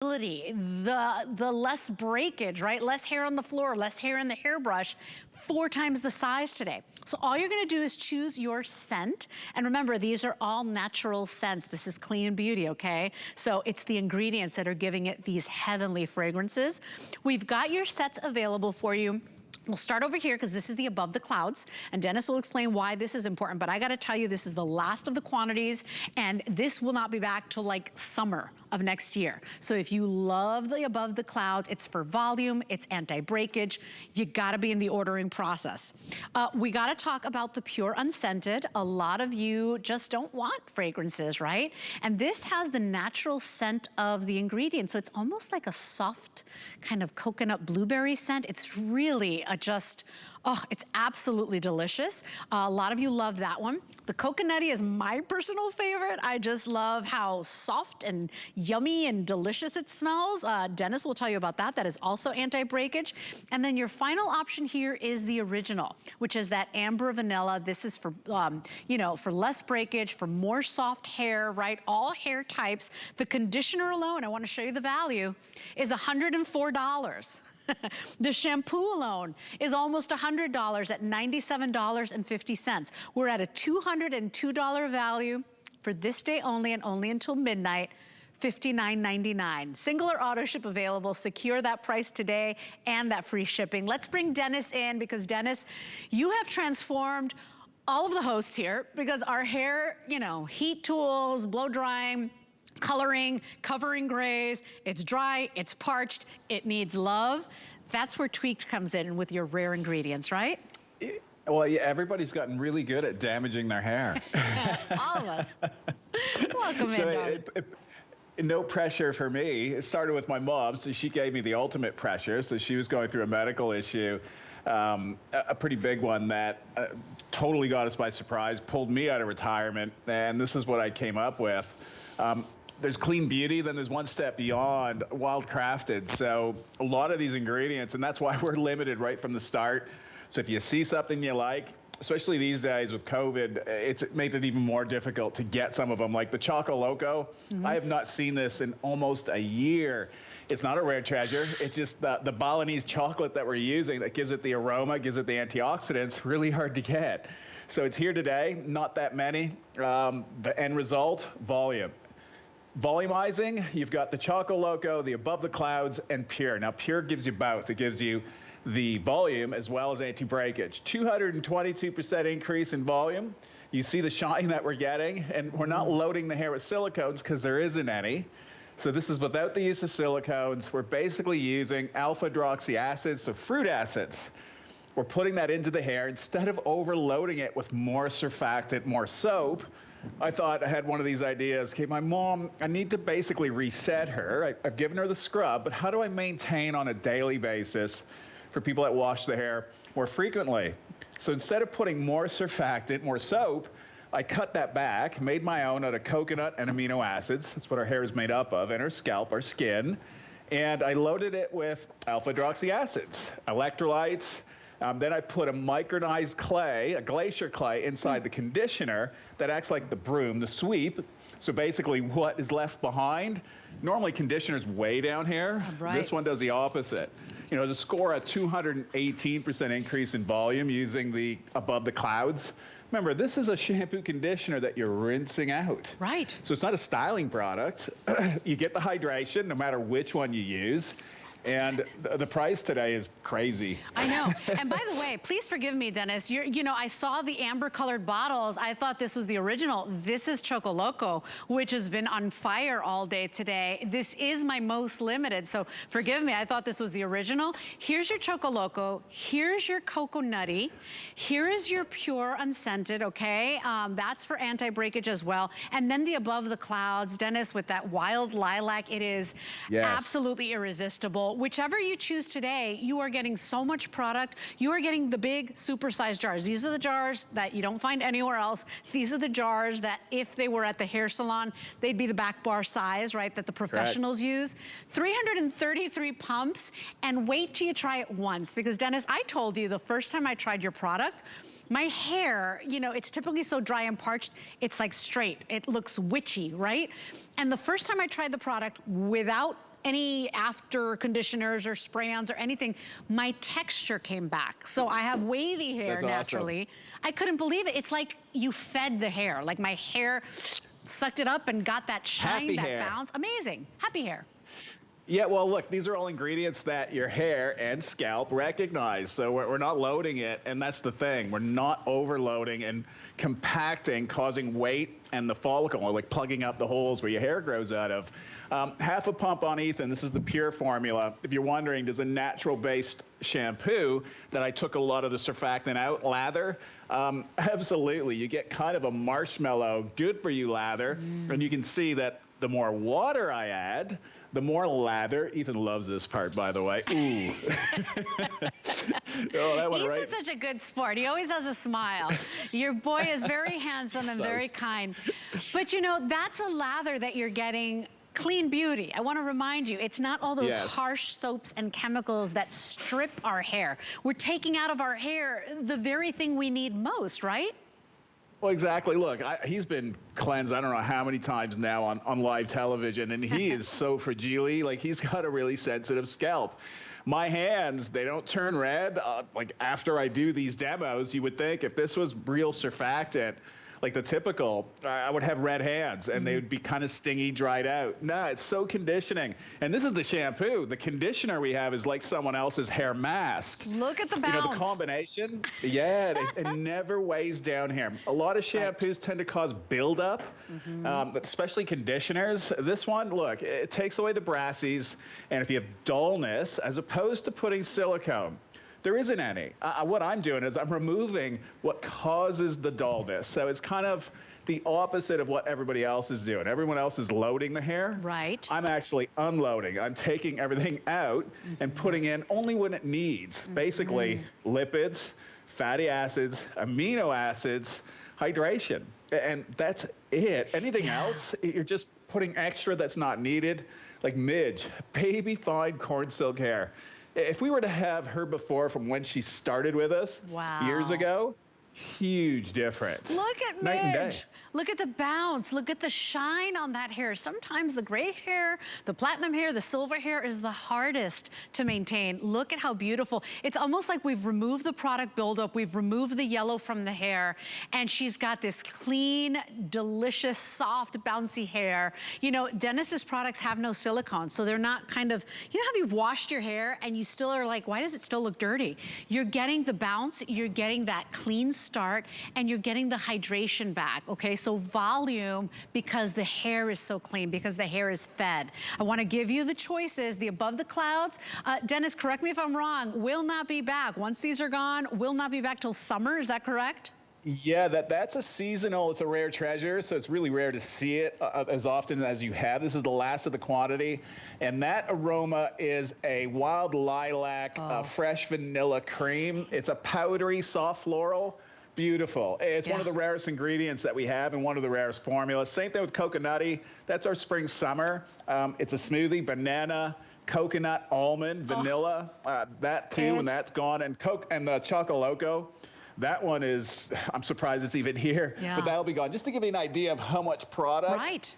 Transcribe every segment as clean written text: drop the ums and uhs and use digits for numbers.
the less breakage, right? Less hair on the floor, less hair in the hairbrush, 4 times the size today. So all you're gonna do is choose your scent. And remember, these are all natural scents. This is clean beauty, okay? So it's the ingredients that are giving it these heavenly fragrances. We've got your sets available for you. We'll start over here because this is the Above the Clouds, and Dennis will explain why this is important, but I gotta tell you, this is the last of the quantities, and this will not be back till like summer of next year. So if you love the Above the Clouds, it's for volume, it's anti-breakage, you gotta be in the ordering process. We gotta talk about the Pure Unscented. A lot of you just don't want fragrances, right? And this has the natural scent of the ingredients, so it's almost like a soft kind of coconut blueberry scent. It's really it's absolutely delicious. A lot of you love that one. The coconutty is my personal favorite. I just love how soft and yummy and delicious it smells. Dennis will tell you about that. That is also anti-breakage. And then your final option here is the original, which is that amber vanilla. This is for, for less breakage, for more soft hair, right? All hair types. The conditioner alone, I want to show you the value, is $104. The shampoo alone is almost $100 at $97.50. We're at a $202 value for this day only and only until midnight. $59.99. Single or auto ship available. Secure that price today and that free shipping. Let's bring Dennis in because Dennis, you have transformed all of the hosts here because our hair, heat tools, blow drying, coloring, covering grays, it's dry, it's parched, it needs love. That's where Tweaked comes in with your rare ingredients, right? Well, yeah, everybody's gotten really good at damaging their hair. All of us. Welcome in, darling. No pressure for me. It started with my mom, so she gave me the ultimate pressure. So she was going through a medical issue, a pretty big one that totally got us by surprise, pulled me out of retirement, and this is what I came up with. There's clean beauty, then there's one step beyond, wild crafted. So a lot of these ingredients, and that's why we're limited right from the start. So if you see something you like, especially these days with COVID, it's made it even more difficult to get some of them, like the Choco Loco. I have not seen this in almost a year. It's not a rare treasure. It's just the Balinese chocolate that we're using that gives it the aroma, gives it the antioxidants, really hard to get. So it's here today, not that many. The end result, volume. Volumizing, you've got the Choco Loco, the Above the Clouds, and Pure. Now, Pure gives you both. It gives you the volume as well as anti-breakage. 222% increase in volume. You see the shine that we're getting, and we're not loading the hair with silicones because there isn't any. So this is without the use of silicones. We're basically using alpha-hydroxy acids, so fruit acids. We're putting that into the hair instead of overloading it with more surfactant, more soap. I thought I had one of these ideas. Okay, my mom, I need to basically reset her. I've given her the scrub, but how do I maintain on a daily basis for people that wash the hair more frequently? So instead of putting more surfactant, more soap, I cut that back, made my own out of coconut and amino acids. That's what our hair is made up of, and our scalp, our skin. And I loaded it with alpha-hydroxy acids, electrolytes. Then I put a micronized clay, a glacier clay, inside the conditioner that acts like the broom, the sweep. So basically what is left behind, normally conditioner's way down here. Right. This one does the opposite. To score a 218% increase in volume using the Above the Clouds. Remember, this is a shampoo conditioner that you're rinsing out. Right. So it's not a styling product. You get the hydration no matter which one you use. And the price today is crazy. I know. And by the way, please forgive me, Dennis. I saw the amber-colored bottles. I thought this was the original. This is Choco Loco, which has been on fire all day today. This is my most limited, so forgive me. I thought this was the original. Here's your Choco Loco. Here's your Coco Nutty. Here is your Pure Unscented, okay? That's for anti-breakage as well. And then the Above the Clouds, Dennis, with that wild lilac, it is absolutely irresistible. Whichever you choose today, you are getting so much product. You are getting the big supersized jars. These are the jars that you don't find anywhere else. These are the jars that if they were at the hair salon, they'd be the back bar size, right, that the professionals use. 333 pumps, and wait till you try it once. Because Dennis, I told you the first time I tried your product, my hair, it's typically so dry and parched, it's like straight. It looks witchy, right? And the first time I tried the product without any after conditioners or spray-ons or anything, my texture came back. So I have wavy hair. That's naturally. awesome. I couldn't believe it. It's like you fed the hair. Like my hair sucked it up and got that shine, Happy that hair. bounce. Amazing. Happy hair. Yeah, well, look, these are all ingredients that your hair and scalp recognize. So we're not loading it, and that's the thing. We're not overloading and compacting, causing weight and the follicle, or like plugging up the holes where your hair grows out of. Half a pump on Ethan. This is the pure formula. If you're wondering, there's a natural-based shampoo that I took a lot of the surfactant out, lather. Absolutely. You get kind of a marshmallow, good-for-you lather, and you can see that the more water I add, the more lather. Ethan loves this part, by the way. Ooh. Oh, that one Ethan's right. such a good sport. He always has a smile. Your boy is very handsome and very kind. But you know, that's a lather that you're getting clean beauty. I want to remind you, it's not all those harsh soaps and chemicals that strip our hair. We're taking out of our hair the very thing we need most, right? Well, exactly. Look, he's been cleansed I don't know how many times now on live television, and he is so fragile. Like, he's got a really sensitive scalp. My hands, they don't turn red. Like, after I do these demos, you would think if this was real surfactant, like the typical, I would have red hands and they would be kind of stingy, dried out. No, it's so conditioning. And this is the shampoo. The conditioner we have is like someone else's hair mask. Look at the bounce. You know, the combination, yeah, it never weighs down hair. A lot of shampoos tend to cause buildup, especially conditioners. This one, look, it takes away the brassies. And if you have dullness, as opposed to putting silicone, there isn't any. What I'm doing is I'm removing what causes the dullness. So it's kind of the opposite of what everybody else is doing. Everyone else is loading the hair. Right. I'm actually unloading. I'm taking everything out and putting in only when it needs. Basically, lipids, fatty acids, amino acids, hydration. And that's it. Anything else, you're just putting extra that's not needed. Like Midge, baby fine corn silk hair. If we were to have her before from when she started with us years ago, huge difference. Look at Night and day. Midge. Look at the bounce. Look at the shine on that hair. Sometimes the gray hair, the platinum hair, the silver hair is the hardest to maintain. Look at how beautiful. It's almost like we've removed the product buildup. We've removed the yellow from the hair. And she's got this clean, delicious, soft, bouncy hair. You know, Dennis's products have no silicone. So they're not kind of, you know how you've washed your hair and you still are like, why does it still look dirty? You're getting the bounce, you're getting that clean start, and you're getting the hydration back, okay? So volume, because the hair is so clean, because the hair is fed. I wanna give you the choices, the Above the Clouds. Dennis, correct me if I'm wrong, will not be back. Once these are gone, will not be back till summer, is that correct? Yeah, that's a seasonal, it's a rare treasure, so it's really rare to see it as often as you have. This is the last of the quantity, and that aroma is a wild lilac, fresh vanilla cream. It's a powdery, soft floral. Beautiful. It's one of the rarest ingredients that we have and one of the rarest formulas. Same thing with coconutty. That's our spring summer. It's a smoothie, banana, coconut, almond, vanilla. That too, and that's gone. And the Choco Loco. That one is, I'm surprised it's even here, but that'll be gone. Just to give you an idea of how much product. Right.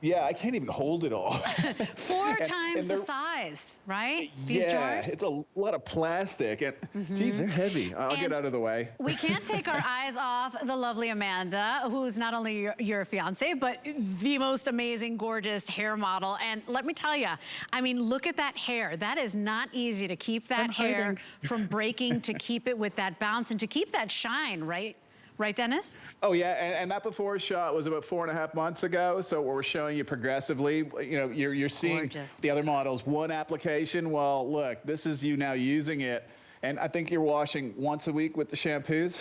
Yeah, I can't even hold it all. Four times the size, right? These jars? It's a lot of plastic. And geez, they're heavy. I'll get out of the way. We can't take our eyes off the lovely Amanda, who's not only your fiance, but the most amazing, gorgeous hair model. And let me tell you, I mean, look at that hair. That is not easy to keep that hair from breaking, to keep it with that bounce, and to keep that shine, right? Right, Dennis? Oh, yeah, and that before shot was about 4.5 months ago, so we're showing you progressively. You know, you're seeing the other models, one application. Well, look, this is you now using it, and I think you're washing once a week with the shampoos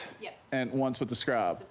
and once with the scrub.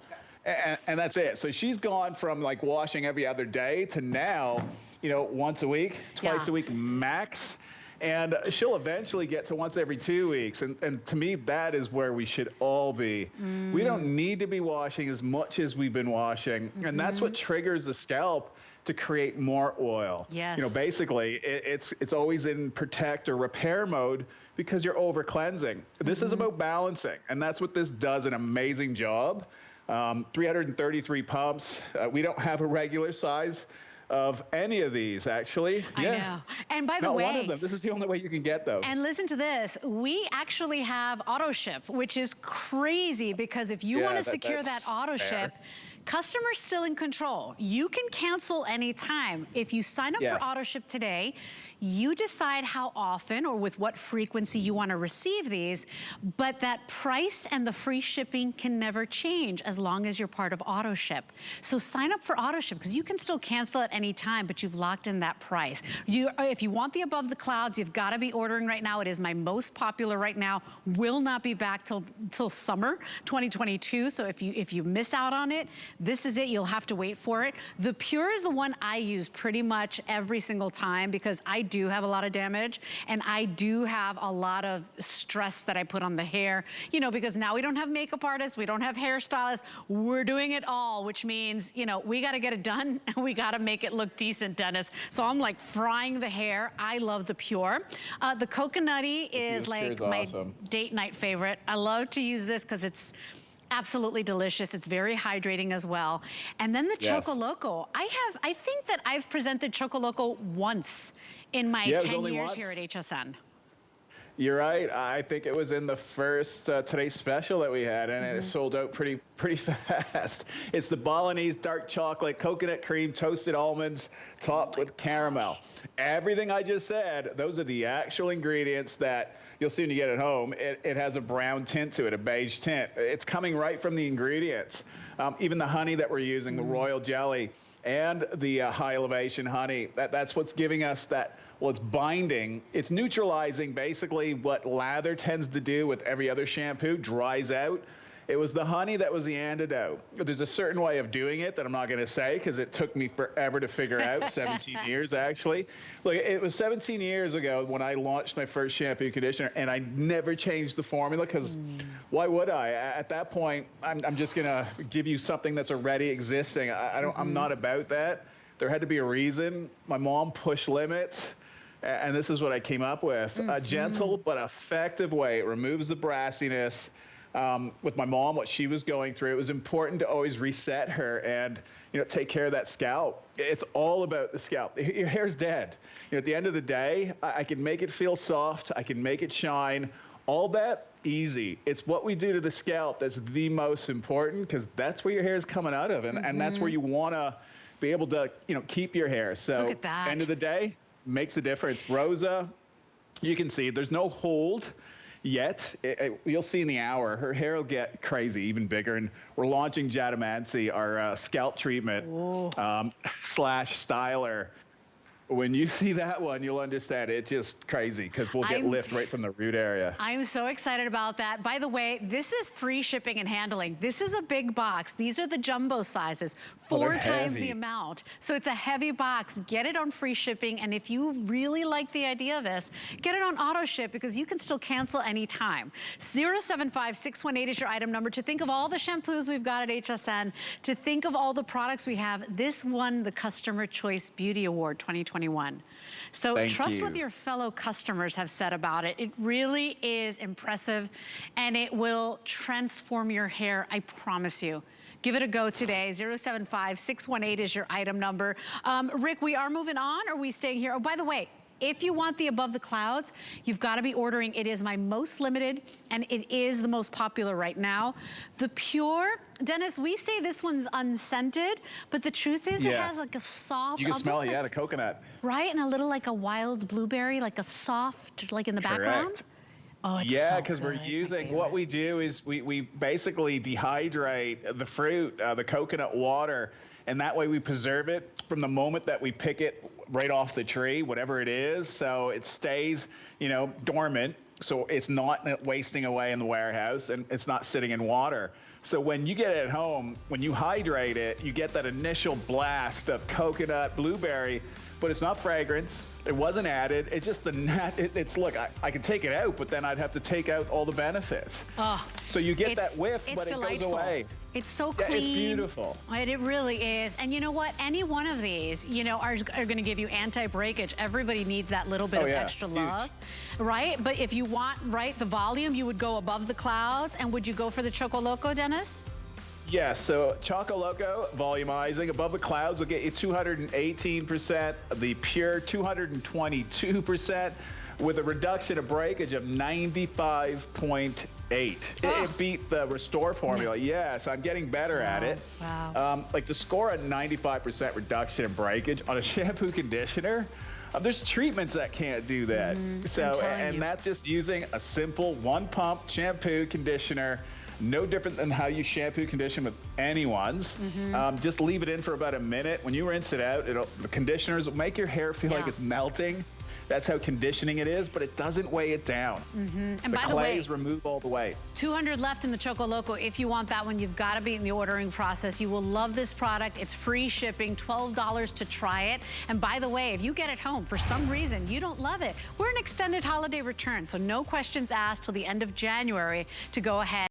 And that's it. So she's gone from like washing every other day to now, you know, once a week, twice a week max. And she'll eventually get to once every 2 weeks. And to me, that is where we should all be. We don't need to be washing as much as we've been washing. And that's what triggers the scalp to create more oil. Yes. You know, basically, it's always in protect or repair mode because you're over cleansing. This is about balancing. And that's what this does an amazing job. 333 pumps. We don't have a regular size of any of these, actually. I know. And by the Not way, one of them. This is the only way you can get those. And listen to this. We actually have auto ship, which is crazy because if you want to secure that auto ship, customers still in control. You can cancel anytime. If you sign up for auto ship today, you decide how often or with what frequency you want to receive these, but that price and the free shipping can never change as long as you're part of auto ship. So sign up for auto ship because you can still cancel at any time, but you've locked in that price. If you want the above the clouds, you've got to be ordering right now. It is my most popular right now. Will not be back till summer 2022. So if you miss out on it, this is it. You'll have to wait for it. The Pure is the one I use pretty much every single time because I do have a lot of damage and I do have a lot of stress that I put on the hair, you know, because now we don't have makeup artists, we don't have hairstylists, we're doing it all, which means, you know, we got to get it done and we got to make it look decent, Dennis. So I'm like frying the hair. I love the Pure. The coconutty is like my date night favorite. I love to use this because it's absolutely delicious. It's very hydrating as well. And then the Choco Loco. I think that I've presented Choco Loco once in my 10 years here at HSN. You're right. I think it was in the first Today's Special that we had, and it sold out pretty fast. It's the Balinese dark chocolate, coconut cream, toasted almonds, topped with caramel. Everything I just said, those are the actual ingredients that you'll see when you get it home. It has a brown tint to it, a beige tint. It's coming right from the ingredients. Even the honey that we're using, the royal jelly, and the high elevation honey, that's what's giving us that. Well, it's binding. It's neutralizing basically what lather tends to do with every other shampoo, dries out. It was the honey that was the antidote. There's a certain way of doing it that I'm not going to say because it took me forever to figure out, 17 years actually. Look, it was 17 years ago when I launched my first shampoo conditioner, and I never changed the formula because why would I? At that point, I'm just going to give you something that's already existing. I'm not about that. There had to be a reason. My mom pushed limits. And this is what I came up with. A gentle but effective way. It removes the brassiness. With my mom, what she was going through, it was important to always reset her and, you know, take care of that scalp. It's all about the scalp. Your hair's dead. You know, at the end of the day, I can make it feel soft. I can make it shine. All that, easy. It's what we do to the scalp that's the most important because that's where your hair is coming out of. And that's where you want to be able to, you know, keep your hair. So, look at that. End of the day, makes a difference. Rosa, you can see there's no hold yet. You'll see in the hour, her hair will get crazy, even bigger. And we're launching Jadamancy, our scalp treatment slash styler. When you see that one, you'll understand it's just crazy because we'll get lift right from the root area. I'm so excited about that. By the way, this is free shipping and handling. This is a big box. These are the jumbo sizes, 4 times the amount. So it's a heavy box. Get it on free shipping. And if you really like the idea of this, get it on auto ship because you can still cancel anytime. 075618 is your item number. To think of all the shampoos we've got at HSN, to think of all the products we have, this won the Customer Choice Beauty Award 2021. So trust what your fellow customers have said about it. It really is impressive and it will transform your hair, I promise you. Give it a go today. 075618 is your item number. Rick, we are moving on, or are we staying here? Oh, by the way, if you want the Above the Clouds, you've got to be ordering. It is my most limited, and it is the most popular right now. The Pure, Dennis, we say this one's unscented, but the truth is it has like a soft... You can smell it, the coconut. Right, and a little like a wild blueberry, like a soft, like in the background. Oh, it's so because we're using, what we do is we basically dehydrate the fruit, the coconut water, and that way we preserve it from the moment that we pick it right off the tree, whatever it is. So it stays, you know, dormant. So it's not wasting away in the warehouse and it's not sitting in water. So when you get it at home, when you hydrate it, you get that initial blast of coconut, blueberry, but it's not fragrance. It wasn't added. It's just it's look, I could take it out, but then I'd have to take out all the benefits. Oh, so you get that whiff, but it goes away. It's so clean. It's beautiful. It really is. And you know what? Any one of these, you know, are going to give you anti-breakage. Everybody needs that little bit of extra love, right? But if you want, the volume, you would go Above the Clouds. And would you go for the Choco Loco, Dennis? Yeah, so Choco Loco Volumizing above the clouds will get you 218%, the pure 222%, with a reduction of breakage of 95.8. It beat the Restore formula. Yes, I'm getting better at it. Wow. Like the score at 95% reduction in breakage on a shampoo conditioner. There's treatments that can't do that. So, and that's just using a simple one pump shampoo conditioner. No different than how you shampoo condition with anyone's. Just leave it in for about a minute. When you rinse it out, the conditioners will make your hair feel like it's melting. That's how conditioning it is, but it doesn't weigh it down. And the by the way, clays remove all the weight. 200 left in the Choco Loco. If you want that one, you've got to be in the ordering process. You will love this product. It's free shipping, $12 to try it. And by the way, if you get it home for some reason you don't love it, we're an extended holiday return, so no questions asked till the end of January to go ahead.